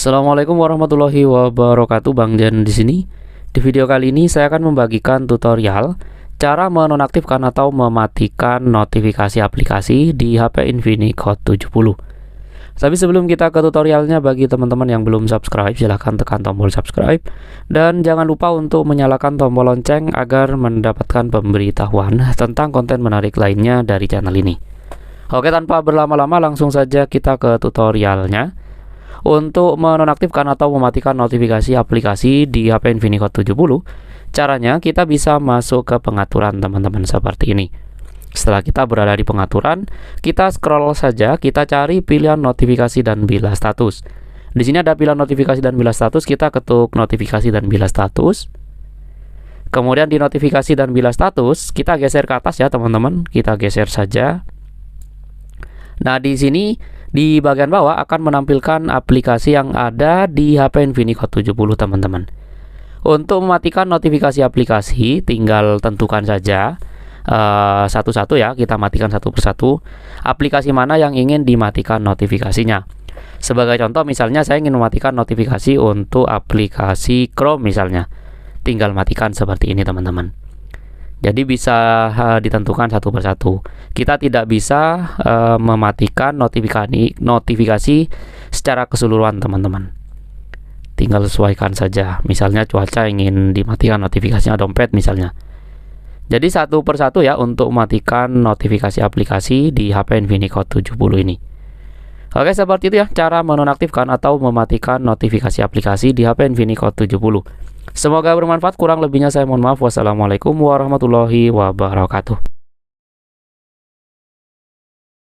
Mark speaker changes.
Speaker 1: Assalamualaikum warahmatullahi wabarakatuh. Bang Jan di sini. Di video kali ini saya akan membagikan tutorial cara menonaktifkan atau mematikan notifikasi aplikasi di HP Infinix Hot 70. Tapi sebelum kita ke tutorialnya, bagi teman-teman yang belum subscribe, silahkan tekan tombol subscribe dan jangan lupa untuk menyalakan tombol lonceng agar mendapatkan pemberitahuan tentang konten menarik lainnya dari channel ini. Oke, tanpa berlama-lama langsung saja kita ke tutorialnya. Untuk menonaktifkan atau mematikan notifikasi aplikasi di HP Infinix Hot 70, caranya kita bisa masuk ke pengaturan teman-teman seperti ini. Setelah kita berada di pengaturan, kita scroll saja, kita cari pilihan notifikasi dan bila status. Di sini ada pilihan notifikasi dan bila status, kita ketuk notifikasi dan bila status. Kemudian di notifikasi dan bila status, kita geser ke atas ya teman-teman, kita geser saja. Nah, di sini di bagian bawah akan menampilkan aplikasi yang ada di HP Infinix Hot 70 teman-teman. Untuk mematikan notifikasi aplikasi, tinggal tentukan saja satu-satu ya, kita matikan satu persatu aplikasi mana yang ingin dimatikan notifikasinya. Sebagai contoh, misalnya saya ingin mematikan notifikasi untuk aplikasi Chrome misalnya, tinggal matikan seperti ini teman-teman. Jadi bisa ditentukan satu persatu. Kita tidak bisa mematikan notifikasi secara keseluruhan teman-teman. Tinggal sesuaikan saja. Misalnya cuaca ingin dimatikan notifikasinya, dompet misalnya. Jadi satu persatu ya untuk mematikan notifikasi aplikasi di HP Infinix Hot 70 ini. Oke, seperti itu ya cara menonaktifkan atau mematikan notifikasi aplikasi di HP Infinix Hot 70. Semoga bermanfaat, kurang lebihnya saya mohon maaf. Wassalamualaikum warahmatullahi wabarakatuh.